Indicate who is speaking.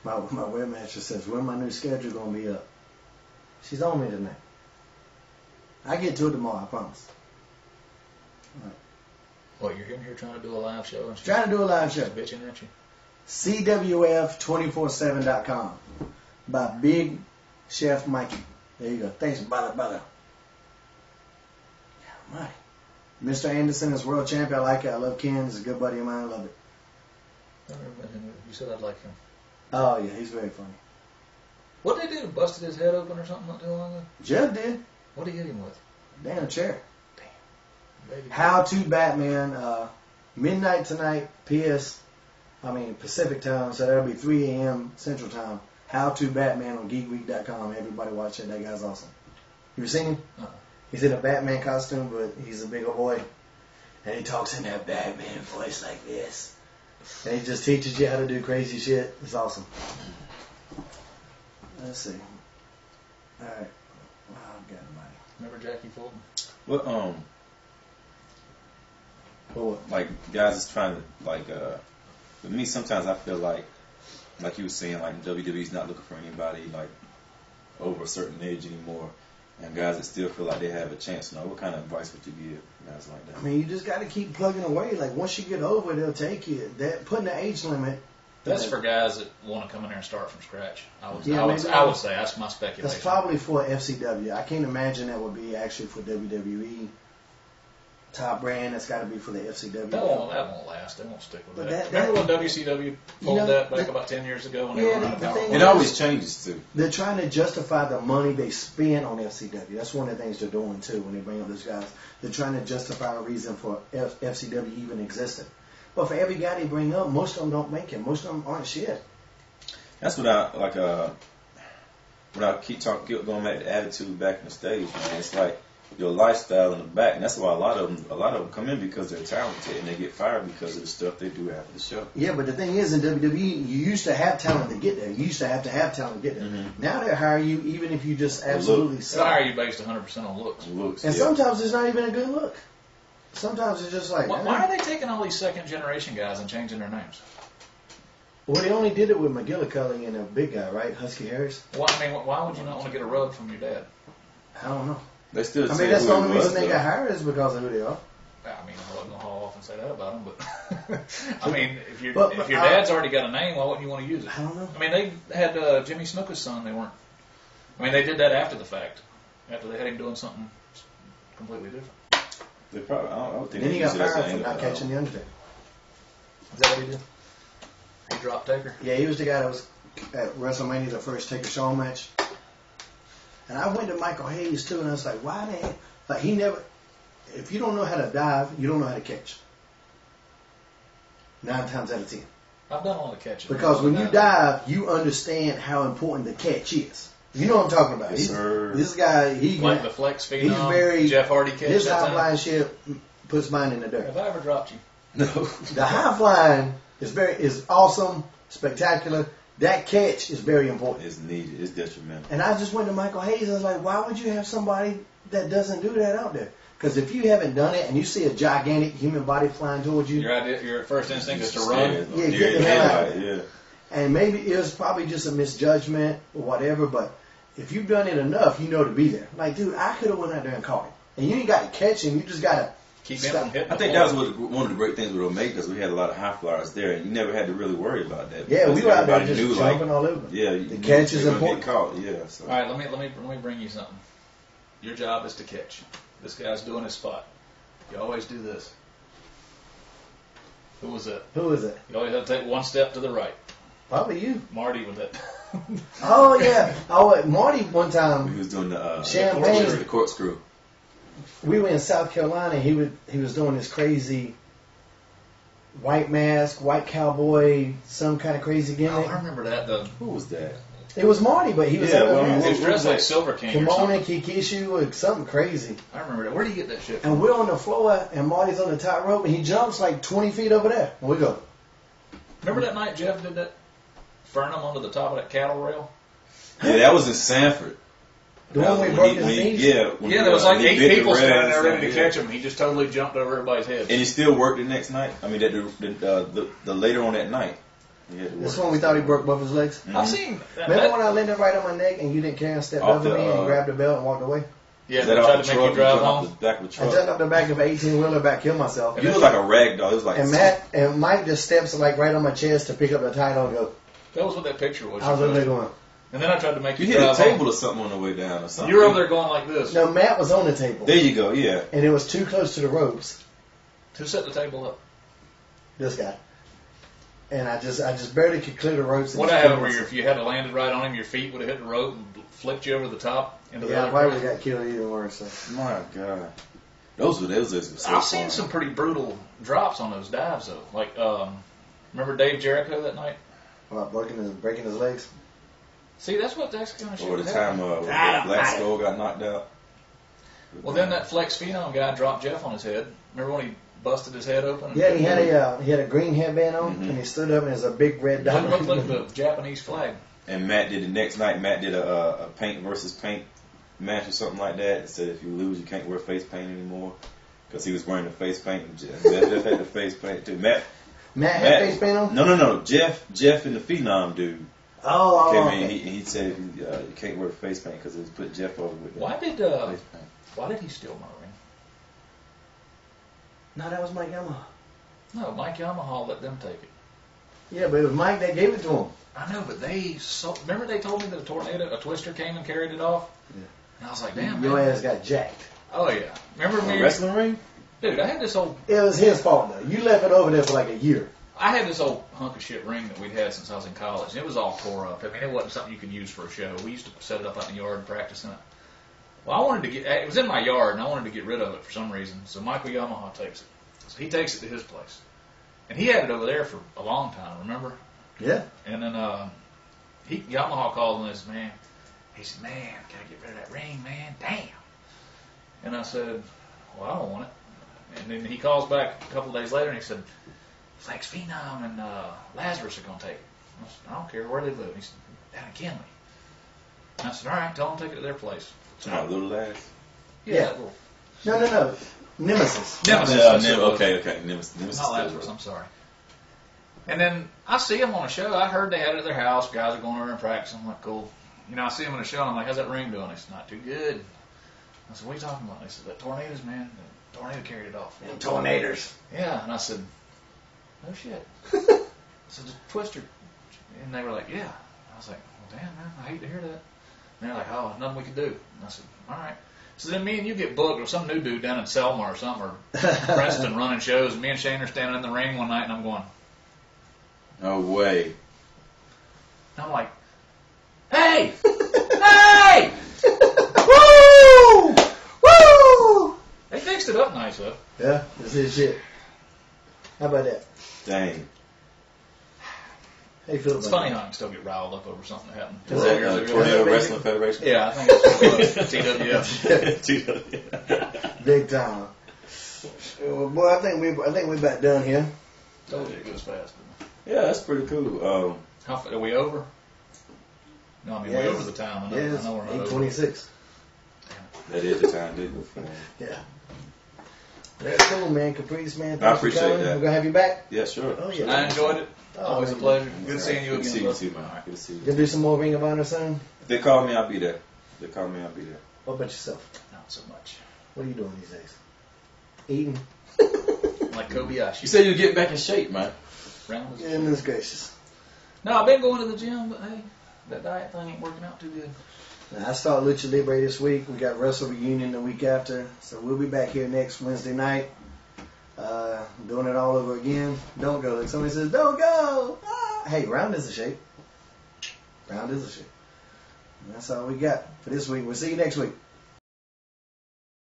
Speaker 1: My webmaster says, when my new schedule going to be up? She's on me tonight. I get to it tomorrow, I promise. Right.
Speaker 2: What, you're in here trying to do a live show? And
Speaker 1: Trying to do a live show.
Speaker 2: Bitching at you?
Speaker 1: CWF247.com by Big Chef Mikey. There you go. Thanks, brother. Yeah, Mike. Mr. Anderson is world champion. I like it. I love Ken. He's a good buddy of mine. I love it.
Speaker 2: You said I'd like him.
Speaker 1: Oh, yeah. He's very funny.
Speaker 2: What did they do? Busted his head open or something not too long ago?
Speaker 1: Jeff did.
Speaker 2: What did he hit him with?
Speaker 1: Damn chair.
Speaker 2: Damn. Baby.
Speaker 1: How to Batman. Midnight tonight. Pacific time. So that'll be 3 a.m. Central time. How to Batman on GeekWeek.com. Everybody watch it. That guy's awesome. You ever seen him? He's in a Batman costume, but he's a big old boy. And he talks in that Batman voice like this. And he just teaches you how to do crazy shit. It's awesome. Let's see. Alright. Wow, I've got money.
Speaker 2: Remember Jackie Fulton?
Speaker 3: Like, guys is trying to, with me, sometimes I feel like you were saying, like, WWE's not looking for anybody, like, over a certain age anymore. And guys that still feel like they have a chance. What kind of advice would you give guys like that?
Speaker 1: I mean, you just got to keep plugging away. Like, once you get over it, they'll take you. Putting the age limit.
Speaker 2: That's for guys that want to come in there and start from scratch. I would say that's my speculation.
Speaker 1: That's probably for FCW. I can't imagine that would be actually for WWE. Top brand, that's got to be for the FCW.
Speaker 2: That won't last. They won't stick with
Speaker 1: But
Speaker 2: that. Remember when WCW pulled that back about 10 years ago when they were running power?
Speaker 3: It always changes, too.
Speaker 1: They're trying to justify the money they spend on FCW. That's one of the things they're doing, too, when they bring up those guys. They're trying to justify a reason for FCW even existing. But for every guy they bring up, most of them don't make it. Most of them aren't shit.
Speaker 3: That's what I, when I keep going back to attitude back in the stage, man. It's like your lifestyle in the back, and that's why a lot of them come in because they're talented and they get fired because of the stuff they do after the show.
Speaker 1: Yeah, but the thing is, in WWE, you used to have talent to get there. You used to have talent to get there.
Speaker 3: Mm-hmm.
Speaker 1: Now they hire you even if you just absolutely suck.
Speaker 2: They hire you based 100% on looks.
Speaker 1: And sometimes it's not even a good look. Sometimes it's just like...
Speaker 2: Why are they taking all these second-generation guys and changing their names?
Speaker 1: Well, they only did it with McGillicuddy and a big guy, right? Husky Harris.
Speaker 2: Well, I mean, why would you not want to get a rub from your dad?
Speaker 1: I don't know.
Speaker 3: They still
Speaker 1: that's the only reason they got hired is because of who they are.
Speaker 2: I mean, I wasn't going to haul off and say that about them, but I mean, if your dad's already got a name, why wouldn't you want to use it?
Speaker 1: I don't know.
Speaker 2: I mean, they had Jimmy Snuka's son. They weren't. I mean, they did that after the fact, after they had him doing something completely different.
Speaker 3: They probably. I don't think.
Speaker 1: Then he got fired for not catching the Undertaker.
Speaker 2: Is that what he did? He dropped Taker?
Speaker 1: Yeah, he was the guy that was at WrestleMania, the first Taker Shawn match. And I went to Michael Hayes too, and I was like, why man? Like, he never. If you don't know how to dive, you don't know how to catch. 9 times out of 10.
Speaker 2: I've done all the catching.
Speaker 1: Because when you dive, you understand how important the catch is. You know what I'm talking about.
Speaker 3: Yes,
Speaker 1: This guy,
Speaker 2: like the flex phenom,
Speaker 1: he's very
Speaker 2: Jeff Hardy catch.
Speaker 1: His high flying shit puts mine in the dirt.
Speaker 2: Have I ever dropped you?
Speaker 3: No.
Speaker 1: The high flying is awesome, spectacular. That catch is very important.
Speaker 3: It's needed. It's detrimental.
Speaker 1: And I just went to Michael Hayes and I was like, why would you have somebody that doesn't do that out there? Because if you haven't done it and you see a gigantic human body flying towards you,
Speaker 2: your first instinct is to run.
Speaker 1: Yeah, get the hell out of there. Yeah. And maybe it was probably just a misjudgment or whatever, but if you've done it enough, you know to be there. Like, dude, I could have went out there and caught him. And you ain't got to catch him. You just got to
Speaker 2: keep him from hitting.
Speaker 3: I think that was one of the great things with Omega, because we had a lot of high flyers there, and you never had to really worry about that.
Speaker 1: Yeah, we were out there just jumping all over.
Speaker 3: Yeah,
Speaker 1: the catch is important.
Speaker 3: Get caught. Yeah. So.
Speaker 2: All right, let me bring you something. Your job is to catch. This guy's doing his spot. You always do this. Who was it?
Speaker 1: Who is it?
Speaker 2: You always have to take one step to the right.
Speaker 1: Probably you.
Speaker 2: Marty with it.
Speaker 1: Oh, yeah. Oh, Marty one time.
Speaker 3: He was doing the
Speaker 1: Champagne.
Speaker 3: The corkscrew.
Speaker 1: We were in South Carolina. He was doing this crazy white mask, white cowboy, some kind of crazy gimmick.
Speaker 2: Oh, I remember that.
Speaker 3: Who was that?
Speaker 1: It was Marty, but he was
Speaker 2: he was dressed like Silver King
Speaker 1: Kimono, Kikishu, or something crazy.
Speaker 2: I remember that. Where do you get that shit from?
Speaker 1: And we're on the floor, and Marty's on the top rope, and he jumps like 20 feet over there. And we go.
Speaker 2: Remember that night Jeff did that Fernum onto the top of that cattle rail?
Speaker 3: Yeah, that was in Sanford.
Speaker 1: The one where he broke his knees?
Speaker 3: Yeah,
Speaker 2: there was like 8 people standing there ready to catch him. He just totally jumped over everybody's head.
Speaker 3: And he still worked the next night. I mean, the later on that night.
Speaker 1: This one we thought he broke both his legs.
Speaker 3: Mm-hmm.
Speaker 2: I've seen.
Speaker 1: Remember when I landed right on my neck and you didn't care and stepped
Speaker 3: Off
Speaker 1: over
Speaker 3: the,
Speaker 1: me and grabbed the belt and walked away?
Speaker 2: Yeah,
Speaker 3: Is
Speaker 2: they
Speaker 3: that
Speaker 2: tried
Speaker 3: off
Speaker 2: to
Speaker 3: the
Speaker 2: make you
Speaker 3: truck?
Speaker 2: drive
Speaker 3: jumped off
Speaker 2: home.
Speaker 3: the back of the
Speaker 1: I
Speaker 3: truck.
Speaker 1: jumped up the back of an 18-wheeler, about killed myself.
Speaker 3: You look like a rag doll. It was like.
Speaker 1: And Matt and Mike just steps like right on my chest to pick up the title and go.
Speaker 2: That was what that picture was.
Speaker 1: I was over there going.
Speaker 2: And then I tried to make
Speaker 3: You
Speaker 2: you
Speaker 3: hit a
Speaker 2: drive
Speaker 3: table
Speaker 2: home.
Speaker 3: or something on the way down or something.
Speaker 2: You were over there going like this.
Speaker 1: No, Matt was on the table.
Speaker 3: There you go. Yeah.
Speaker 1: And it was too close to the ropes.
Speaker 2: Who set the table up?
Speaker 1: This guy. And I just barely could clear the ropes.
Speaker 2: What happened where if you had landed right on him, your feet would have hit the rope and flipped you over the top into the
Speaker 1: Yeah, I
Speaker 2: other
Speaker 1: probably
Speaker 2: person?
Speaker 1: got killed even worse. So.
Speaker 3: My God. Those were so
Speaker 2: I've seen
Speaker 3: fun.
Speaker 2: some pretty brutal drops on those dives though. Like, remember Dave Jericho that night?
Speaker 1: What, breaking his legs?
Speaker 2: See, that's what that's kind of shit.
Speaker 3: Or the
Speaker 2: would
Speaker 3: time
Speaker 2: happen.
Speaker 3: Black Skull got knocked out.
Speaker 2: Well, then that Flex Phenom guy dropped Jeff on his head. Remember when he busted his head open?
Speaker 1: Yeah, he had a green headband on, and he stood up and there's a big red
Speaker 2: It
Speaker 1: dot.
Speaker 2: looked like the Japanese flag.
Speaker 3: And Matt did the next night. Matt did a paint versus paint match or something like that. Said if you lose, you can't wear face paint anymore because he was wearing the face paint. And Jeff had the face paint too. Matt
Speaker 1: had face paint on?
Speaker 3: No. Jeff and the Phenom dude.
Speaker 1: Oh,
Speaker 3: Came
Speaker 1: okay.
Speaker 3: in, he said you can't wear face paint because it was put Jeff over with the
Speaker 2: Why did
Speaker 3: face paint.
Speaker 2: Why did he steal my ring?
Speaker 1: No, that was Mike Yamaha.
Speaker 2: No, Mike Yamaha let them take it.
Speaker 1: Yeah, but it was Mike that gave it to him.
Speaker 2: I know, but remember they told me that a twister came and carried it off?
Speaker 1: Yeah.
Speaker 2: And I was like, damn,
Speaker 1: Your
Speaker 2: man.
Speaker 1: ass got jacked.
Speaker 2: Oh, yeah. Remember me?
Speaker 3: A wrestling ring?
Speaker 2: Dude, I had this old
Speaker 1: It was his fault, though. You left it over there for like a year.
Speaker 2: I had this old hunk of shit ring that we'd had since I was in college, and it was all tore up. I mean, it wasn't something you could use for a show. We used to set it up out in the yard and practice in it. Well, I wanted to it was in my yard, and I wanted to get rid of it for some reason, so Michael Yamaha takes it. So he takes it to his place. And he had it over there for a long time, remember?
Speaker 1: Yeah.
Speaker 2: And then Yamaha called and said, he said, man, can I get rid of that ring, man? Damn. And I said, well, I don't want it. And then he calls back a couple of days later, and he said, Flex Phenom and Lazarus are going to take it. I said, I don't care where they live. He said, down in Kinley. And I said, all right, tell them to take it to their place.
Speaker 3: So my little lass.
Speaker 1: Yeah.
Speaker 2: That little,
Speaker 1: No. Nemesis.
Speaker 2: Nemesis.
Speaker 3: Yeah,
Speaker 2: that's what it was.
Speaker 3: okay. Nemesis.
Speaker 2: Not Lazarus, I'm sorry. And then I see him on a show. I heard they had it at their house. Guys are going over and practicing. I'm like, cool. You know, I see him in a show, and I'm like, how's that ring doing? He said, not too good. I said, what are you talking about? They said, that tornadoes, man. The tornado carried it off.
Speaker 1: Tornadoes.
Speaker 2: Yeah. And I said, no shit. So the twister. And they were like, yeah. I was like, well, damn, man, I hate to hear that. And they're like, oh, there's nothing we can do. And I said, all right. So then me and you get booked, or some new dude down in Selma or something, or Preston running shows, and me and Shane are standing in the ring one night, and I'm going,
Speaker 3: No way.
Speaker 2: and I'm like, hey! Hey!
Speaker 1: Woo! Woo!
Speaker 2: They fixed it up nice, though.
Speaker 1: Yeah, this is shit. How about that?
Speaker 3: Dang.
Speaker 1: How you feel
Speaker 2: It's
Speaker 1: about
Speaker 2: funny
Speaker 1: that?
Speaker 2: how I can still get riled up over something that happened.
Speaker 1: Is
Speaker 2: 12
Speaker 1: that-
Speaker 2: years ago.
Speaker 3: Tornado
Speaker 1: that
Speaker 3: Wrestling Federation?
Speaker 2: Yeah, I think that's what it was. TWF.
Speaker 1: Big time. Well, boy, I think we about done here.
Speaker 2: Told you it goes fast.
Speaker 3: Yeah, that's pretty cool.
Speaker 2: Are we over? No, I mean, way
Speaker 1: Yes.
Speaker 2: over the time. I know,
Speaker 1: Yes,
Speaker 2: I know we're not over.
Speaker 1: 8:26.
Speaker 3: That is the time, didn't it?
Speaker 1: Yeah. That's cool, man. Caprice, man.
Speaker 3: I
Speaker 1: Thanks
Speaker 3: appreciate
Speaker 1: for coming.
Speaker 3: that.
Speaker 1: We're going to have you back.
Speaker 3: Yeah, sure.
Speaker 1: Oh, yeah.
Speaker 2: I enjoyed it. Always a
Speaker 1: man.
Speaker 2: pleasure. Good seeing you
Speaker 3: Good to see
Speaker 2: again.
Speaker 3: you
Speaker 2: bud.
Speaker 3: too, man. Good to see you.
Speaker 1: Gonna do some more Ring of Honor soon?
Speaker 3: If they call me, I'll be there. If they call me, I'll be there.
Speaker 1: What about yourself?
Speaker 2: Not so much.
Speaker 1: What are you doing these days? Eating?
Speaker 2: Like Kobayashi.
Speaker 3: You said you were getting back in shape, man.
Speaker 2: Round was-
Speaker 1: Goodness gracious.
Speaker 2: No, I've been going to the gym, but hey, that diet thing ain't working out too good.
Speaker 1: Now, I start Lucha Libre this week. We got Wrestle Reunion the week after. So we'll be back here next Wednesday night. Doing it all over again. Don't go. Like somebody says, don't go. Ah. Hey, round is a shape. Round is a shape. And that's all we got for this week. We'll see you next week.